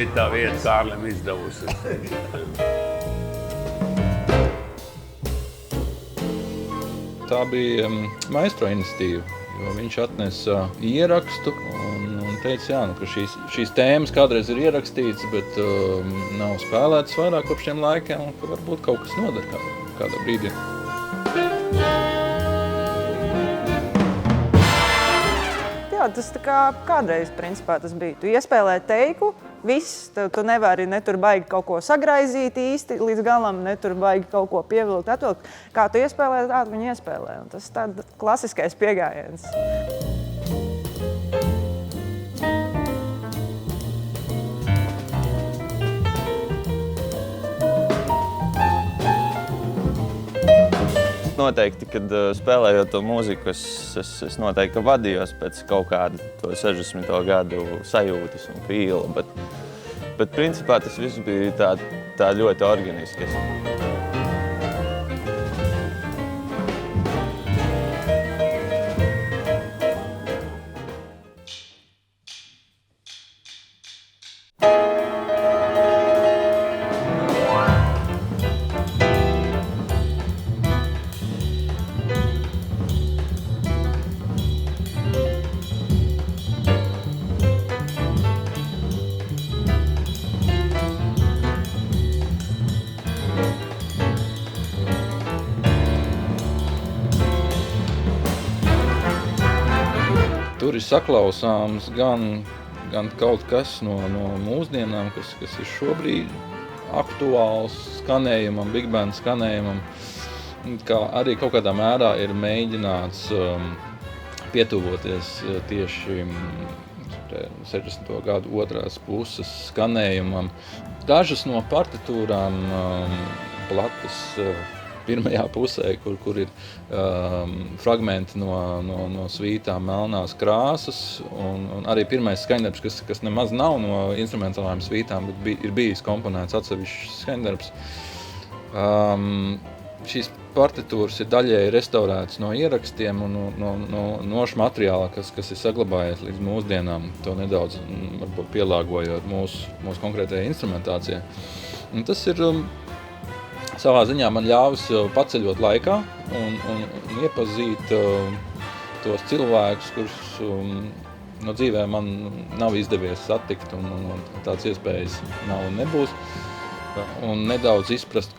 Šitā vieta Kārlim izdevusi. Tā bija maestro iniciatīva, jo viņš atnesa ierakstu un teica, jā, ka šīs tēmas kādreiz ir ierakstītas, bet nav spēlētas vairāk kopš tiem laikiem, un ka varbūt kaut kas noder kādā brīdī. Jā, tas tā kā kādreiz, principā, tas bija. Tu iespēlē teiku, viss, tu nevari ne tur baigi kaut ko sagraizīt īsti līdz galam, ne tur baigi kaut ko pievilkt, atvilkt. Kā tu iespēlē, tā tu viņu iespēlē. Un tas ir tāds klasiskais piegājiens. Noteikti, kad spēlējot to mūziku, es noteikti vadījos pēc kaut kāda to 60. gadu sajūtas un fīla, bet principā tas viss bija tā ļoti organiski. Tur ir saklausāms gan kaut kas no mūsdienām, kas ir šobrīd aktuāls skanējumam, big band skanējumam, kā arī kaut kādā mērā ir mēģināts pietuvoties tieši 60. gadu otrās puses skanējumam. Dažas no partitūrām platas pirmajā pusē, kur ir fragmenti no svītām melnās krāsas, un arī pirmais skaņdarbs, kas nemaz nav no instrumentālām svītām, bet ir bijis komponēts atsevišķs skaņdarbs. Šīs partitūras ir daļēji restaurētas no ierakstiem un no materiāla, kas ir saglabājies līdz mūsdienām, to nedaudz varbūt pielāgojot mūsu konkrētajai instrumentācijai. Un tas ir savā ziņā man ļāvis paceļot laikā un iepazīt tos cilvēkus, kurus no dzīvē man nav izdevies satikt un tāds iespējas nav un nebūs. Un nedaudz izprast,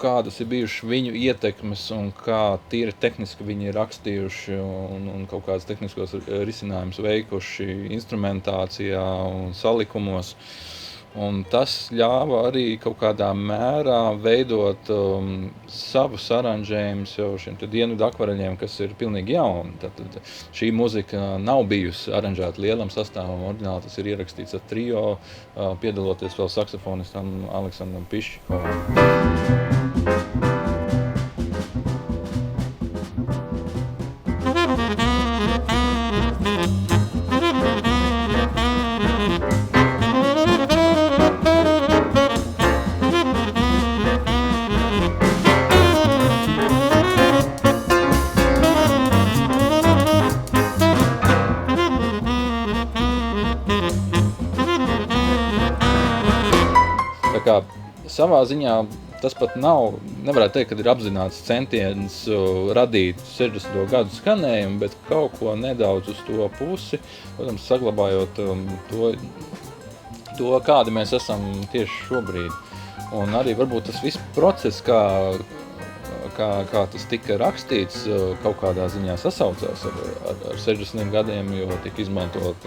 kādas ir bijušas viņu ietekmes un kā tīri tehniski viņi ir rakstījuši un kaut kādas tehniskos risinājumus veikuši instrumentācijā un salikumos. Un tas ļāva arī kaut kādā mērā veidot savus aranžējumus jau šiem dienvidu akvareļiem, kas ir pilnīgi jauni. Tad šī muzika nav bijusi aranžēta lielam sastāvam, oriģināli tas ir ierakstīts ar trio, piedaloties vēl saksofonistam Aleksandram Pišķikovam. Savā ziņā tas pat nevarētu teikt, ka ir apzināts centiens radīt 60. gadu skanējumu, bet kaut ko nedaudz uz to pusi, protams, saglabājot to kādi mēs esam tieši šobrīd. Un arī varbūt tas viss process, kā tas tika rakstīts, kaut kādā ziņā sasaucās ar 60 gadiem, jo tika izmantot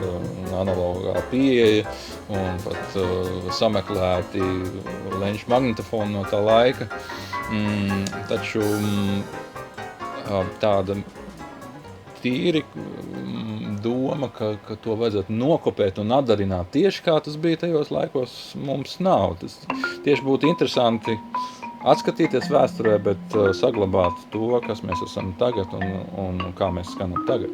analogā pieeja un pat sameklēti lenču magnetofoni no tā laika. Taču tāda tīri doma, ka to vajadzētu nokopēt un atdarināt tieši kā tas bija tajos laikos, mums nav. Tas tieši būtu interesanti atskatīties vēsturē, bet saglabāt to, kas mēs esam tagad un kā mēs skanam tagad.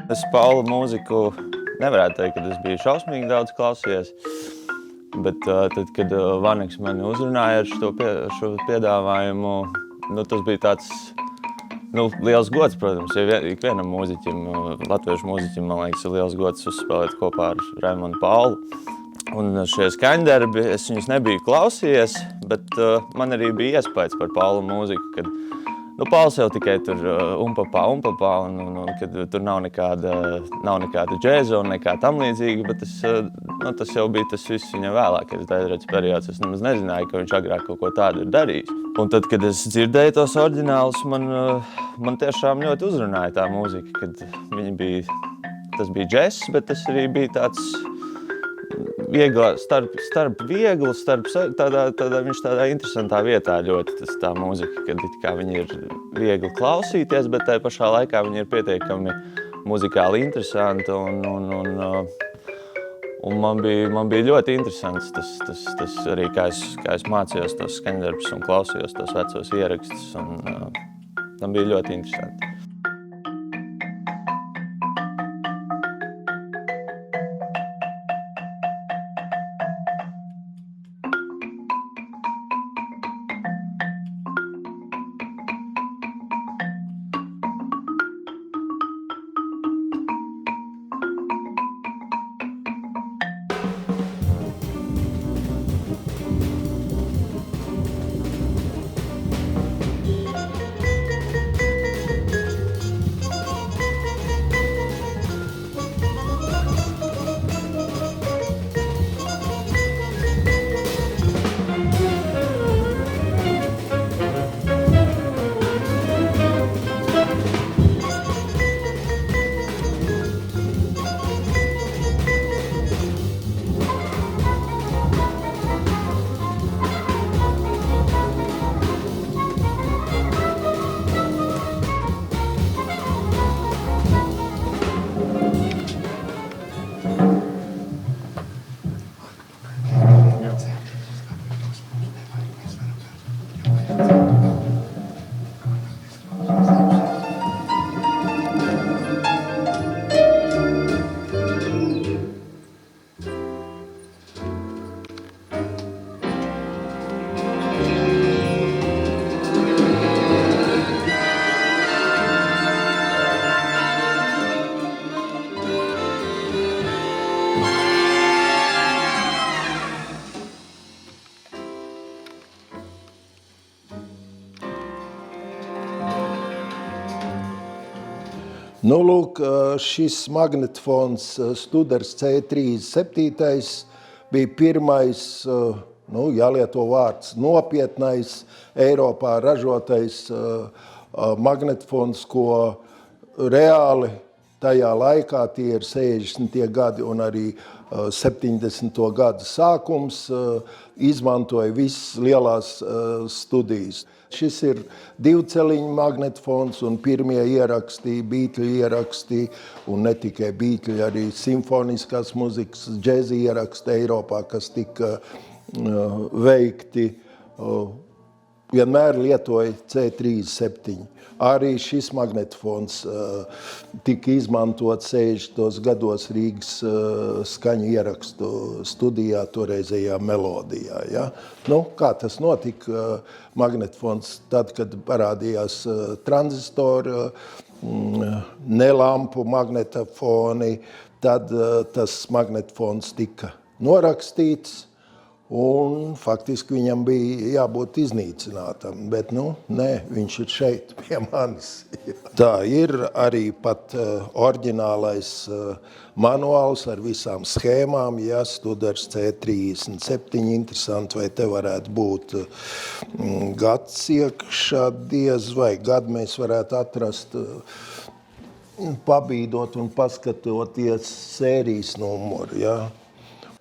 Es Paula mūziku nevarētu teikt, ka es biju šausmīgi daudz klausījies. Bet tad, kad Vaniks mani uzrunāja ar šo piedāvājumu, tas bija tāds liels gods, protams. Ja ikvienam mūziķim, latviešu mūziķim, man liekas, ir liels gods uzspēlēt kopā ar Raimondu Paulu. Un šie skaņdarbi, es viņus nebiju klausījies, bet man arī bija iespējas par Paulu mūziku, kad Pauls jau tikai tur umpapā, un kad tur nav nekāda džēza un nekā tam līdzīga, bet tas jau bija tas viss viņa vēlākais daļrads periods. Es nemaz nezināju, ka viņš agrāk kaut ko tādu ir darījis. Un tad, kad es dzirdēju tos oriģinālus, man tiešām ļoti uzrunāja tā mūzika, kad tas bija džess, bet tas arī bija tāds starp vieglu, viņš tādā interesantā vietā ļoti tā mūzika, kad kā viņi ir viegli klausīties, bet tajā pašā laikā viņi ir pietiekami muzikāli interesanti un man bija ļoti interesants tas arī, kā es mācījos tos skaņdarbus un klausījos tos vecos ierakstus un man bija ļoti interesanti. Nu, lūk, šis magnetofons Studers C37 bija pirmais, jālieto vārds, nopietnais Eiropā ražotais magnetofons, ko reāli tajā laikā, tie ir 60. gadi un arī 70. gadu sākums, izmantoja visas lielās studijas. Šis ir divceliņu magnetofons un pirmie ieraksti, Beatļu ieraksti un ne tikai Beatļu, arī simfoniskās muzikas, džēzi ieraksti Eiropā, kas tika veikti, vienmēr lietoja C37. Arī šis magnetofons tika izmantots 60. gados Rīgas skaņu ierakstu studijā, toreizējā Melodijā. Ja? Kā tas notika? Magnetofons tad, kad parādījās tranzistori, nelampu magnetofoni, tad tas magnetofons tika norakstīts. Un faktiski viņam bija jābūt iznīcinātam, bet nē, viņš ir šeit pie manis. Tā ir arī pat oriģinālais manuāls ar visām schēmām, ja Studers C37, interesanti, vai te varētu būt gads iekšā, diez vai gadu mēs varētu atrast, pabīdot un paskatoties sērijas numuru. Ja.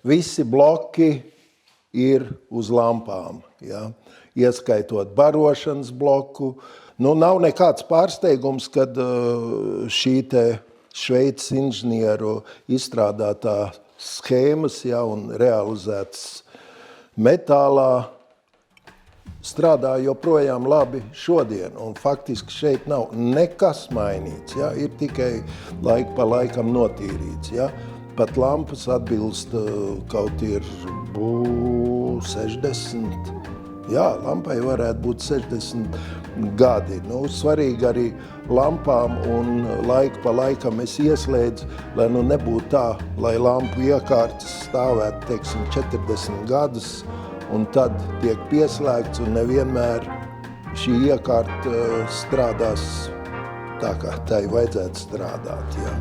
Visi bloki ir uz lampām, ja? Ieskaitot barošanas bloku. Nav nekāds pārsteigums, kad šī te Šveices inženieru izstrādātā schēmas, ja, un realizētas metālā strādā joprojām labi šodien. Un faktiski šeit nav nekas mainīts, ja? Ir tikai laika pa laikam notīrīts. Ja? pat lampas atbilst kaut ir 60. Jā, lampai varētu būt 60 gadi. Nu, svarīgi arī lampām un laiku pa laikam es ieslēdzu, lai nu nebūtu tā, lai lampu iekārtas stāvētu, teiksim, 40 gadus, un tad tiek pieslēgts, un nevienmēr šī iekārta strādās tā, kā tai vajadzētu strādāt. Jā.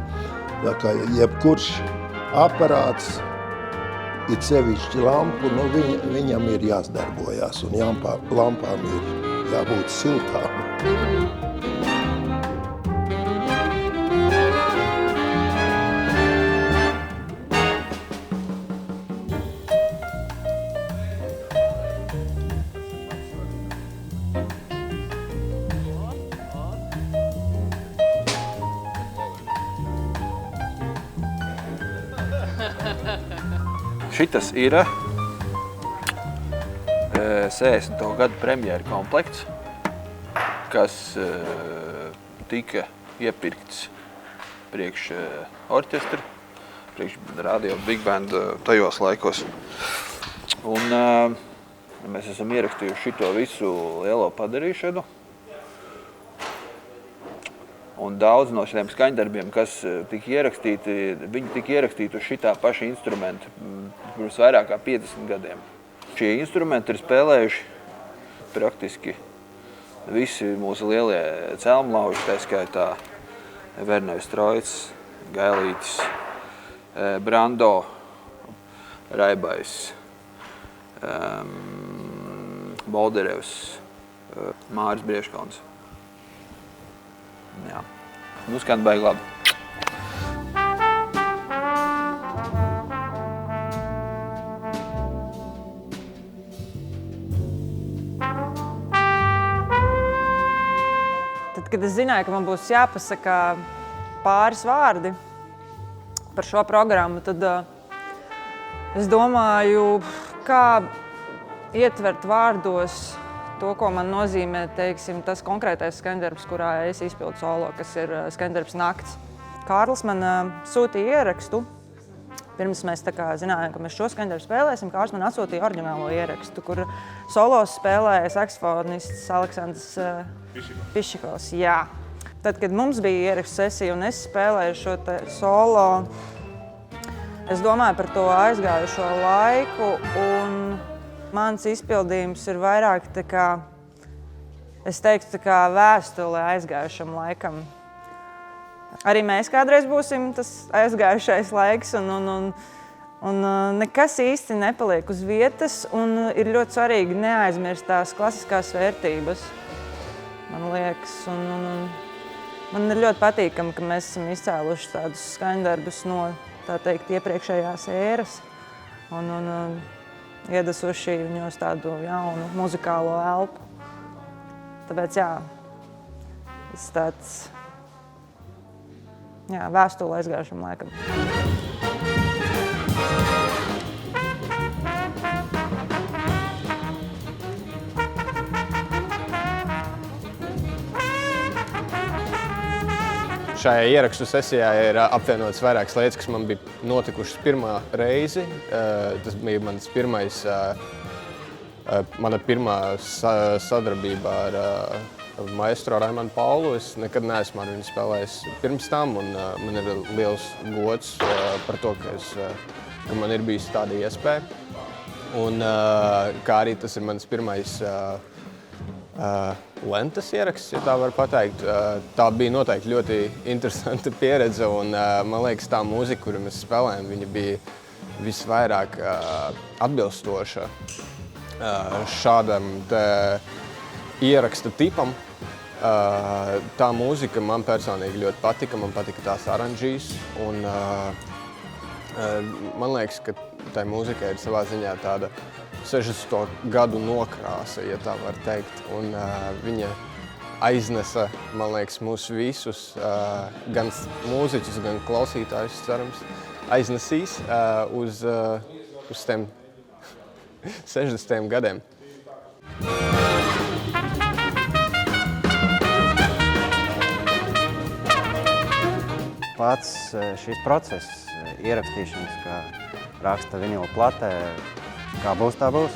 Tā kā jebkurš aparāts, it sevišķi lampu, nu viņam ir jāsdarbojās, un lampām ir jābūt siltām. Šitas ir 60. gadu premjera komplekts, kas tika iepirkts priekš orķestra, priekš radio big band tajos laikos. Un mēs esam ierakstījuši šito visu lielo padarīšanu. Un daudz no šiem skaņdarbiem, kas tika ierakstīti, viņi tika ierakstīti uz šitā paša instrumenta pirms vairāk kā 50 gadiem. Šie instrumenti ir spēlējuši praktiski visi mūsu lielie celmlauži, tā skaitā Vernojs Troits, Gailītis, Brando, Raibais, Bolderevs, Māris Brieškauns. Jā. Nu, skan baigi labi. Tad, kad es zināju, ka man būs jāpasaka pāris vārdi par šo programmu, tad es domāju, kā ietvert vārdos to, ko man nozīmē, teiksim, tas konkrētais skaņdarbs, kurā es izpildu solo, kas ir skaņdarbs Nakts. Kārlis man sūtīja ierakstu. Pirms mēs tā kā zinājām, ka mēs šo skaņdarbu spēlēsim, Kārlis man atsūtīja oriģinālo ierakstu, kur solos spēlēja saksofonists Aleksandrs Pišikovs. Jā. Tad, kad mums bija ierakstu sesija un es spēlēju šo te solo, es domāju par to aizgājušo laiku, un mans izpildījums ir vairāk tā kā, es teiktu, tā kā vēstule aizgājušam laikam. Arī mēs kādreiz būsim tas aizgājušais laiks, un nekas īsti nepaliek uz vietas, un ir ļoti svarīgi neaizmirst tās klasiskās vērtības, man liekas. Man ir ļoti patīkami, ka mēs esam izcēluši tādus skaņdarbus no, tā teikt, iepriekšējās ēras, un iedesuši viņos tādu jaunu muzikālo elpu. Tāpēc, jā, tas tāds, jā, vēstule aizgājušam laikam. Šajā ierakstu sesijā ir apvienotas vairākas lietas, kas man bija notikušas pirmā reizi. Tas bija mana pirmā sadarbība ar maestro Raimondu Paulu. Es nekad neesmu ar viņu spēlējis pirms tam, un man ir liels gods par to, ka man ir bijis tāda iespēja. Un kā arī tas ir mans pirmais lentas ieraksts, ja tā var pateikt. Tā bija noteikti ļoti interesanta pieredze, un man liekas, tā mūzika, kuru mēs spēlējam, viņa bija visvairāk atbilstoša šādam ieraksta tipam. Tā mūzika man personīgi ļoti patika, man patika tās aranžīs, un man liekas, ka tai mūzikai ir savā ziņā tāda 60. gadu nokrāsa, ja tā var teikt, un viņa aiznesa, man liekas, mūs visus, gan mūziķus, gan klausītājus, cerams, aiznesīs uz tiem 60. gadiem. pats šis process ierakstīšanas, kā raksta vinila platē, kā būs, tā būs.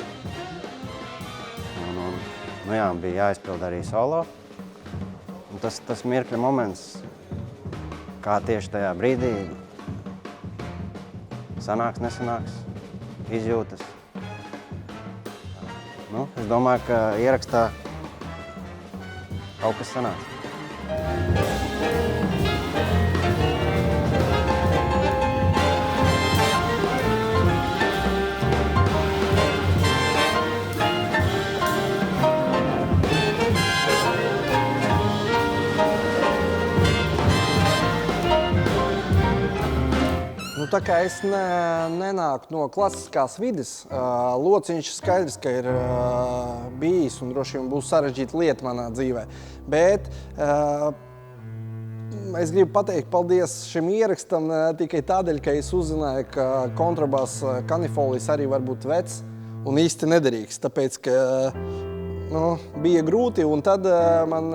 Nu jā, bija jāizpild arī solo. Un tas mirkļa moments, kā tieši tajā brīdī sanāks, nesanāks, izjūtas. Nu, es domāju, ka ierakstā kaut kas sanāks. Tā kā es nenāku no klasiskās vides, lociņš skaidrs, ka ir bijis un droši vien būs sarežģīta lieta manā dzīvē. Bet es gribu pateikt paldies šim ierakstam tikai tādēļ, ka es uzzināju, ka kontrabas kanifolijs arī var būt vecs un īsti nederīgs. Tāpēc, ka bija grūti, un tad man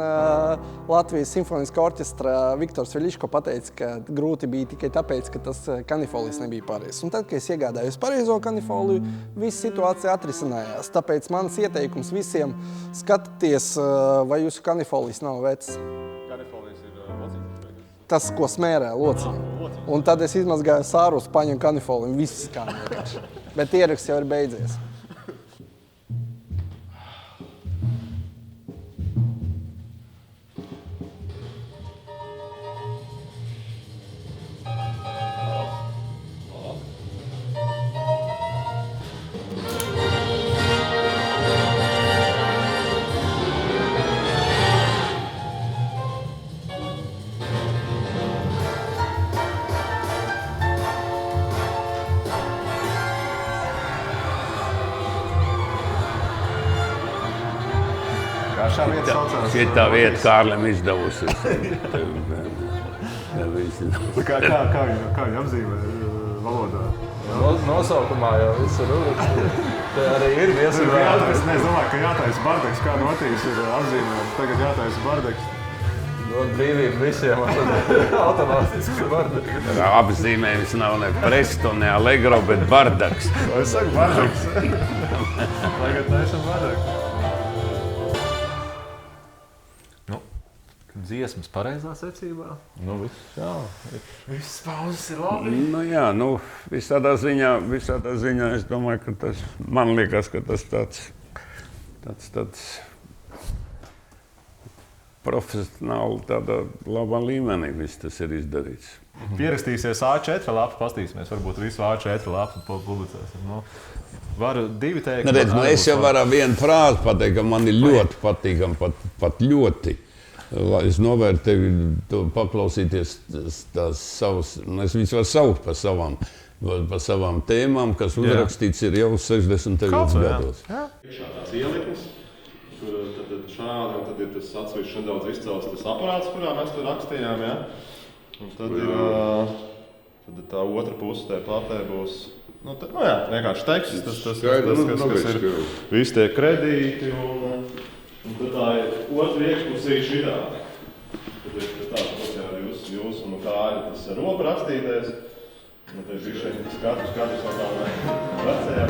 Latvijas simfoniskā orķestra Viktors Veļiško pateica, ka grūti bija tikai tāpēc, ka tas kanifolijs nebija pareizs. Un tad, kad es iegādājos pareizo kanifoliju, visa situācija atrisinājās. Tāpēc mans ieteikums visiem skatieties, vai jūsu kanifolijs nav vecs. Kanifolijs ir lociņš? Tas, ko smērē, lociņu. Un tad es izmazgāju sārus, paņemu kanifoliju, un viss kā vienkārši. Bet ieraksts jau ir beidzies. Šitā vieta Kārlim izdevusies. Kā viņi apzīmē valodā? Nosaukumā jau viss ir uzrakstīts. Te arī ir viesavērā. Es domāju, ka jātaisa bardeks, kā notīgs ir apzīmējums. Tagad jātaisa bardeks. Dod brīvību visiem, automātiski bardeks. Apzīmējums nav ne Presto, ne Allegro, bet bardaks. Es saku bardeks. Tagad taisam bardeks. Dziesmas pareizā secībā? Viss, jā. Viss pauzes ir labi. Jā, visādā ziņā es domāju, ka tas, man liekas, ka tas tāds profesionāli tādā labā līmenī viss tas ir izdarīts. Pierakstīsies A4 lapu, pastīsimies, varbūt visu A4 lapu publicēsim. Varu divi teikt. Es jau varu vienu frāzi pateikt, ka man ir ļoti patīkami, pat ļoti. Es novērtēju to paklausīties tās savas, es viņus varu saukt par savām tēmām, kas uzrakstīts ir jau 60. gados. Iekšā tās ieliknes, kur tad šādi, un tad ir tas atsevišķi nedaudz izcels tas aparāts, kurā mēs to rakstījām, ja? Un tad ir tā otra puse, tā platē būs, vienkārši teksts, tas ir visi tie kredīti, un tad tā ir otra iekšpusī šitādi. Tad ir tāds jūs un Kāri tas ar roku rakstīties. Un tad ir šeit katrs no tām vecajām.